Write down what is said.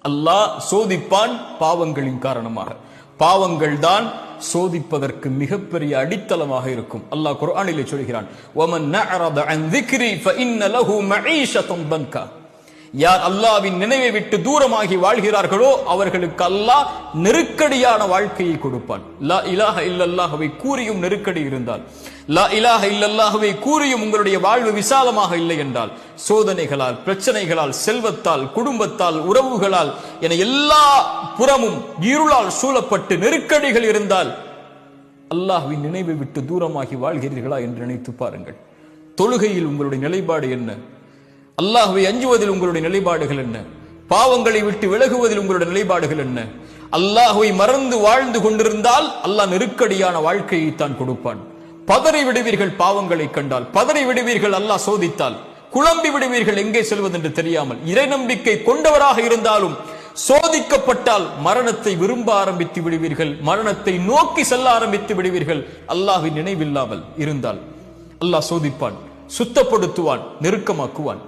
அல்லாஹ் சோதிப்பான் பாவங்களின் காரணமாக. பாவங்கள் தான் சோதிப்பதற்கு மிகப்பெரிய அடித்தளமாக இருக்கும். அல்லாஹ் குர்ஆனிலே சொல்கிறான், வமன் நஅரத அன் ذிக்ரி ஃபஇன்ன லஹு மஈஷத்தன் தன்கா. யார் அல்லாஹ்வின் நினைவை விட்டு தூரமாகி வாழ்கிறார்களோ அவர்களுக்கு அல்லாஹ் நெருக்கடியான வாழ்க்கையை கொடுப்பான். லா இலாஹ இல்லல்லாஹ்வை கூறியும் நெருக்கடி இருந்தால், லா இலாஹ இல்லல்லாஹ்வை கூறியும் உங்களுடைய வாழ்வு விசாலமாக இல்லை என்றால், சோதனைகளால், பிரச்சனைகளால், செல்வத்தால், குடும்பத்தால், உறவுகளால் என எல்லா புறமும் இருளால் சூழப்பட்டு நெருக்கடிகள் இருந்தால், அல்லாஹ்வின் நினைவை விட்டு தூரமாகி வாழ்கிறீர்களா என்று நினைத்து பாருங்கள். தொழுகையில் உங்களுடைய நிலைப்பாடு என்ன? அல்லாஹ்வை அஞ்சுவதில் உங்களுடைய நிலைப்பாடுகள் என்ன? பாவங்களை விட்டு விலகுவதில் உங்களுடைய நிலைப்பாடுகள் என்ன? அல்லாஹ்வை மறந்து வாழ்ந்து கொண்டிருந்தால் அல்லாஹ் நெருக்கடியான வாழ்க்கையை தான் கொடுப்பான். பதறி விடுவீர்கள் பாவங்களை கண்டால், பதறி விடுவீர்கள் அல்லாஹ் சோதித்தால், குழம்பி விடுவீர்கள் எங்கே செல்வதென்று தெரியாமல். இறை நம்பிக்கை கொண்டவராக இருந்தாலும் சோதிக்கப்பட்டால் மரணத்தை விரும்ப ஆரம்பித்து விடுவீர்கள், மரணத்தை நோக்கி செல்ல ஆரம்பித்து விடுவீர்கள். அல்லாஹ்வின் நினைவில்லாமல் இருந்தால் அல்லாஹ் சோதிப்பான், சுத்தப்படுத்துவான், நெருக்கமாக்குவான்.